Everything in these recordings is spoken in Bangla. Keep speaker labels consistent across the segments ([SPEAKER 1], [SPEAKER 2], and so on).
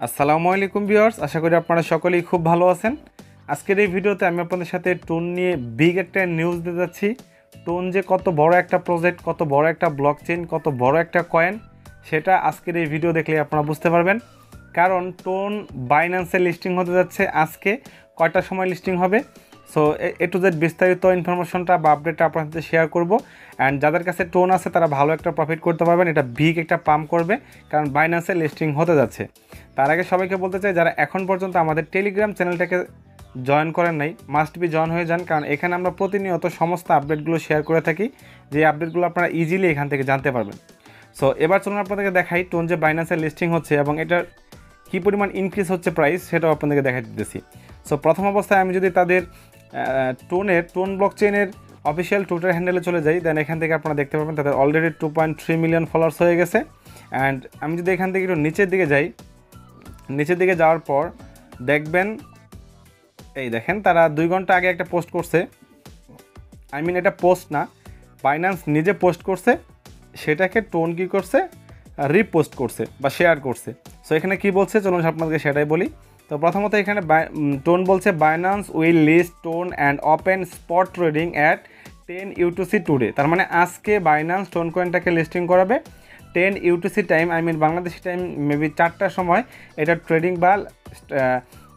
[SPEAKER 1] আসসালামু আলাইকুম ভিউয়ার্স, আশা করি আপনারা সকলেই খুব ভালো আছেন। আজকের এই ভিডিওতে আমি আপনাদের সাথে টোন নিয়ে বিগ একটা নিউজ দিতে যাচ্ছি। টোন যে কত বড় একটা প্রজেক্ট, কত বড় একটা ব্লকচেইন, কত বড় একটা কয়েন, সেটা আজকের এই ভিডিও দেখলে আপনারা বুঝতে পারবেন। কারণ টোন বাইন্যান্সে লিস্টিং হতে যাচ্ছে আজকে। কয়টার সময় লিস্টিং হবে, সো এ টু জেড বিস্তারিত ইনফরমেশনটা বা আপডেটটা আপনার সাথে শেয়ার করব। অ্যান্ড যাদের কাছে টোন আছে তারা ভালো একটা প্রফিট করতে পারবেন। এটা বিগ একটা পাম্প করবে, কারণ বাইন্যান্সে লিস্টিং হতে যাচ্ছে। তার আগে সবাইকে বলতে চাই, যারা এখন পর্যন্ত আমাদের টেলিগ্রাম চ্যানেলটাকে জয়েন করেন নাই, মাস্ট বি জয়েন হয়ে যান, কারণ এখানে আমরা প্রতিনিয়ত সমস্ত আপডেটগুলো শেয়ার করে থাকি, যে আপডেটগুলো আপনারা ইজিলি এখান থেকে জানতে পারবেন। সো এবার চলুন আপনাদেরকে দেখাই টোন যে বাইন্যান্সে লিস্টিং হচ্ছে এবং এটার কী পরিমাণ ইনক্রিজ হচ্ছে প্রাইস, সেটাও আপনাদেরকে দেখাই দিতেছি। সো প্রথম অবস্থায় আমি যদি তাদের টোন ব্লকচেইনের অফিসিয়াল টুইটার হ্যান্ডেলে চলে যাই, দেন এখান থেকে আপনারা দেখতে পাবেন তাদের অলরেডি 2.3 মিলিয়ন ফলোয়ার্স হয়ে গেছে। অ্যান্ড আমি যদি এখান থেকে একটু নিচের দিকে যাই, নিচের দিকে যাওয়ার পর দেখবেন, এই দেখেন তারা 2 ঘন্টা আগে একটা পোস্ট করছে। এটা পোস্ট না, বাইন্যান্স নিজে পোস্ট করছে, সেটাকে টোন কী করছে, রিপোস্ট করছে বা শেয়ার করছে। সো এখানে কি বলছে চলুন আপনাদেরকে সেটাই বলি। তো প্রথমত এখানে টোন বলছে Binance will list TON and open spot trading at 10 UTC today. তার মানে আজকে বাইন্যান্স টোন কয়েনটাকে লিস্টিং করাবে 10 UTC time, Bangladeshi time maybe 4টার সময় এটা ট্রেডিং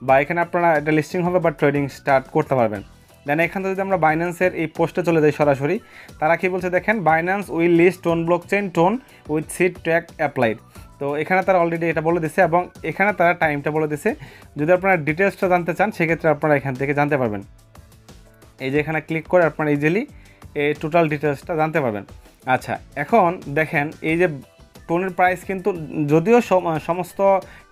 [SPEAKER 1] বা এখানে আপনারা এটা লিস্টিং হবে বা ট্রেডিং স্টার্ট করতে পারবেন। দেন এখান থেকে যদি আমরা বাইন্যান্সের এই পোস্টে চলে যাই সরাসরি, তারা কি বলছে দেখেন, Binance will list TON blockchain TON with seed tag applied. তো এখানে তারা অলরেডি এটা বলে দিছে এবং এখানে তারা টাইমটা বলে দিছে। যদি আপনারা ডিটেলসটা জানতে চান সেক্ষেত্রে আপনারা এখান থেকে জানতে পারবেন। এই যে এখানে ক্লিক করে আপনারা ইজিলি এই টোটাল ডিটেলসটা জানতে পারবেন। আচ্ছা, এখন দেখেন এই যে টোনের প্রাইস কিন্তু যদিও সমস্ত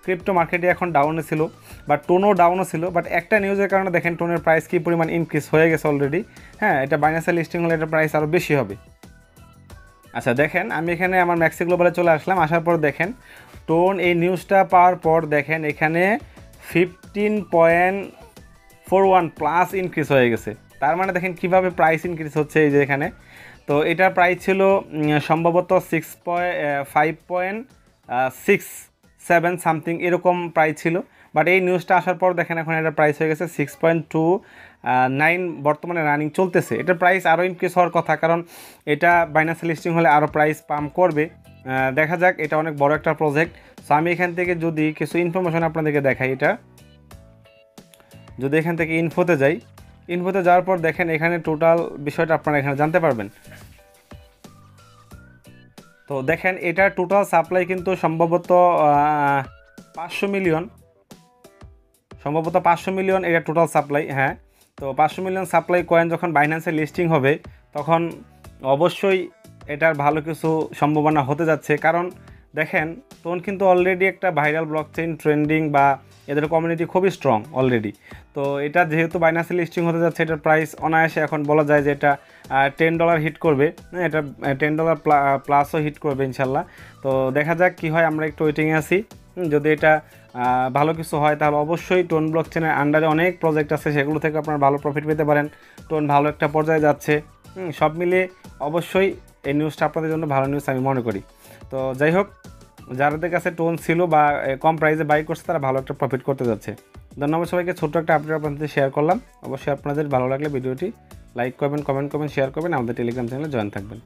[SPEAKER 1] ক্রিপ্টো মার্কেটে এখন ডাউনে ছিল বা টোনও ডাউনও ছিল, বাট একটা নিউজের কারণে দেখেন টোনের প্রাইস কী পরিমাণ ইনক্রিজ হয়ে গেছে অলরেডি। হ্যাঁ, এটা বাইন্যান্সে লিস্টিং হলে এটা প্রাইস আরও বেশি হবে। আচ্ছা দেখেন, আমি এখানে আমার ম্যাক্সি গ্লোবালে চলে আসলাম। আসার পর দেখেন টোন এই নিউজটা পাওয়ার পর দেখেন এখানে 15.41 প্লাস ইনক্রিজ হয়ে গেছে। তার মানে দেখেন কীভাবে প্রাইস ইনক্রিজ হচ্ছে। এই যে এখানে তো এটার প্রাইস ছিল সম্ভবত 5.67 সামথিং এরকম প্রাইস ছিল, বাট এই নিউজটা আসার পর দেখেন এখন এটার প্রাইস হয়ে গেছে 6.29 বর্তমানে রানিং চলতেছে। এটার প্রাইস আরও ইনক্রিজ হওয়ার কথা, কারণ এটা বাইন্যান্সে লিস্টিং হলে আরও প্রাইস পাম্প করবে। দেখা যাক, এটা অনেক বড় একটা প্রজেক্ট। সো আমি এখান থেকে যদি কিছু ইনফরমেশন আপনাদেরকে দেখাই, এটা যদি এখান থেকে ইনফোতে যাই, ইনফোতে যাওয়ার পর দেখেন এখানে টোটাল বিষয়টা আপনারা এখানে জানতে পারবেন। তো দেখেন এটার টোটাল সাপ্লাই কিন্তু সম্ভবত 500 মিলিয়ন, এটা টোটাল সাপ্লাই। হ্যাঁ, তো 500 মিলিয়ন সাপ্লাই কয়েন যখন বাইন্যান্সে লিস্টিং হবে তখন অবশ্যই এটার ভালো কিছু সম্ভাবনা হতে যাচ্ছে। কারণ দেখেন টোন কিন্তু অলরেডি একটা ভাইরাল ব্লকচেইন, ট্রেন্ডিং বা এদের কমিউনিটি খুবই স্ট্রং অলরেডি। তো এটা যেহেতু বাইন্যান্সে লিস্টিং হতে যাচ্ছে, এটার প্রাইস অনায়াসে এখন বলা যায় যে এটা $10 হিট করবে। এটা $10 প্লাসও হিট করবে ইনশাল্লাহ। তো দেখা যাক কি হয়, আমরা একটু ওয়েটিংয়ে আছি। যদি এটা ভালো কিছু হয় তাহলে অবশ্যই টোন ব্লকচেনের আন্ডারে অনেক প্রজেক্ট আছে, সেগুলো থেকে আপনারা ভালো প্রফিট পেতে পারেন। টোন ভালো একটা পর্যায়ে যাচ্ছে। সব মিলিয়ে অবশ্যই এই নিউজটা আপনাদের জন্য ভালো নিউজ আমি মনে করি। তো যাই হোক, যাদের কাছে টোন ছিল বা কম প্রাইসে বাই করছে তারা ভালো একটা প্রফিট করতে যাচ্ছে। ধন্যবাদ সবাইকে। ছোট্ট একটা আপডেট আপনাদের শেয়ার করলাম। অবশ্যই আপনাদের ভালো লাগলে ভিডিওটি লাইক করবেন, কমেন্ট করবেন, শেয়ার করবেন, আমাদের টেলিগ্রাম চ্যানেলে জয়েন থাকবেন।